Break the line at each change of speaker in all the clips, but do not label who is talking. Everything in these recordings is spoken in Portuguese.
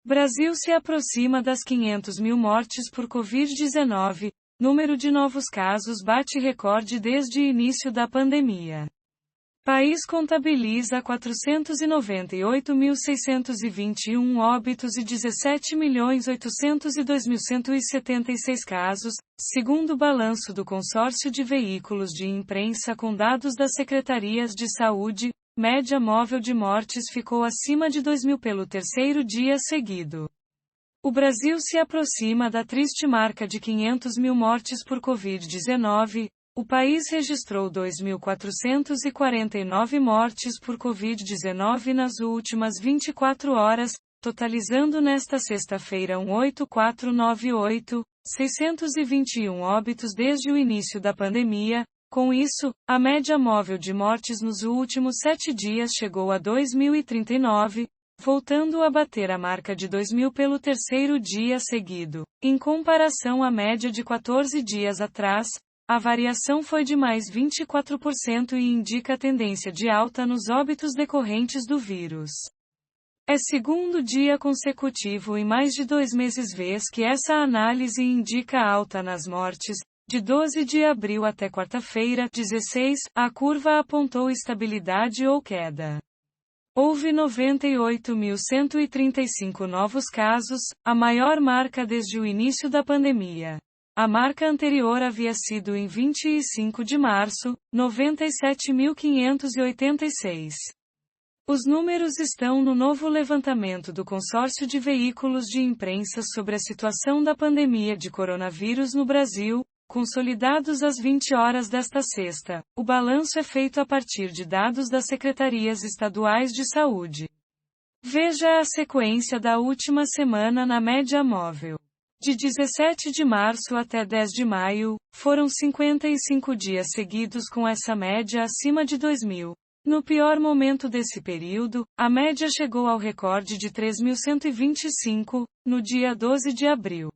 Brasil se aproxima das 500 mil mortes por Covid-19, número de novos casos bate recorde desde o início da pandemia. País contabiliza 498.621 óbitos e 17.802.176 casos, segundo o balanço do Consórcio de Veículos de Imprensa com dados das Secretarias de Saúde. Média móvel de mortes ficou acima de 2.000 pelo terceiro dia seguido. O Brasil se aproxima da triste marca de 500 mil mortes por Covid-19. O país registrou 2.449 mortes por Covid-19 nas últimas 24 horas, totalizando nesta sexta-feira 1.8498.621 óbitos desde o início da pandemia. Com isso, a média móvel de mortes nos últimos 7 dias chegou a 2.039, voltando a bater a marca de 2.000 pelo terceiro dia seguido. Em comparação à média de 14 dias atrás, a variação foi de mais 24% e indica tendência de alta nos óbitos decorrentes do vírus. É segundo dia consecutivo em mais de 2 meses que essa análise indica alta nas mortes. De 12 de abril até quarta-feira, 16, a curva apontou estabilidade ou queda. Houve 98.135 novos casos, a maior marca desde o início da pandemia. A marca anterior havia sido em 25 de março, 97.586. Os números estão no novo levantamento do Consórcio de Veículos de Imprensa sobre a situação da pandemia de coronavírus no Brasil, consolidados às 20 horas desta sexta. O balanço é feito a partir de dados das secretarias estaduais de saúde. Veja a sequência da última semana na média móvel. De 17 de março até 10 de maio, foram 55 dias seguidos com essa média acima de 2.000. No pior momento desse período, a média chegou ao recorde de 3.125, no dia 12 de abril.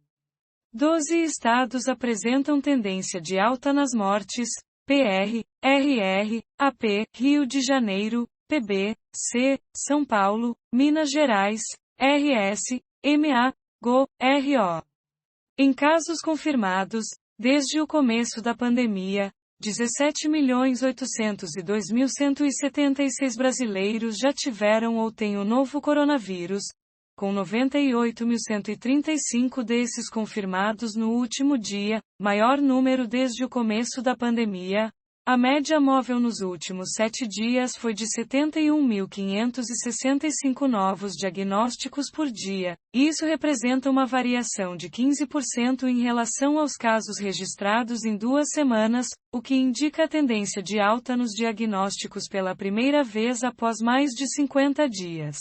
12 estados apresentam tendência de alta nas mortes: PR, RR, AP, Rio de Janeiro, PB, C, São Paulo, Minas Gerais, RS, MA, GO, RO. Em casos confirmados, desde o começo da pandemia, 17.802.176 brasileiros já tiveram ou têm o novo coronavírus, com 98.135 desses confirmados no último dia, maior número desde o começo da pandemia. A média móvel nos últimos 7 dias foi de 71.565 novos diagnósticos por dia. Isso representa uma variação de 15% em relação aos casos registrados em 2 semanas, o que indica a tendência de alta nos diagnósticos pela primeira vez após mais de 50 dias.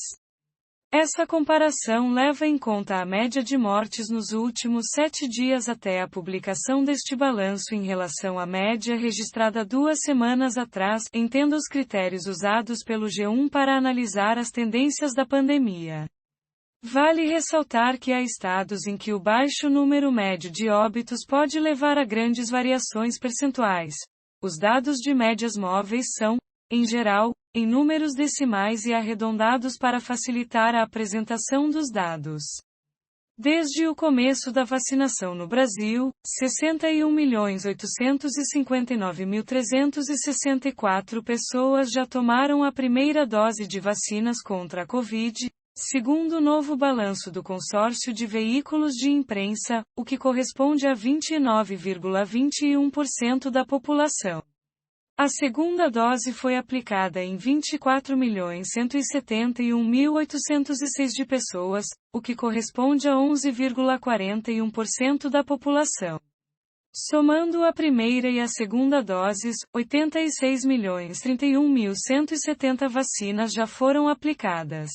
Essa comparação leva em conta a média de mortes nos últimos 7 dias até a publicação deste balanço em relação à média registrada 2 semanas atrás. Entenda os critérios usados pelo G1 para analisar as tendências da pandemia. Vale ressaltar que há estados em que o baixo número médio de óbitos pode levar a grandes variações percentuais. Os dados de médias móveis são, em geral, em números decimais e arredondados para facilitar a apresentação dos dados. Desde o começo da vacinação no Brasil, 61.859.364 pessoas já tomaram a primeira dose de vacinas contra a Covid, segundo o novo balanço do Consórcio de Veículos de Imprensa, o que corresponde a 29,21% da população. A segunda dose foi aplicada em 24.171.806 de pessoas, o que corresponde a 11,41% da população. Somando a primeira e a segunda doses, 86.031.170 vacinas já foram aplicadas.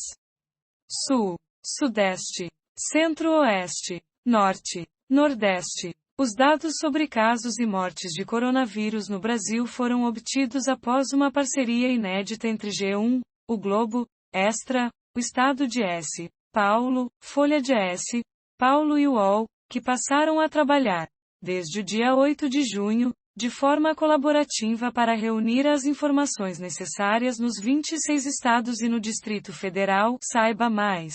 Sul, Sudeste, Centro-Oeste, Norte, Nordeste. Os dados sobre casos e mortes de coronavírus no Brasil foram obtidos após uma parceria inédita entre G1, O Globo, Extra, o Estado de S. Paulo, Folha de S. Paulo e UOL, que passaram a trabalhar, desde o dia 8 de junho, de forma colaborativa para reunir as informações necessárias nos 26 estados e no Distrito Federal. Saiba mais.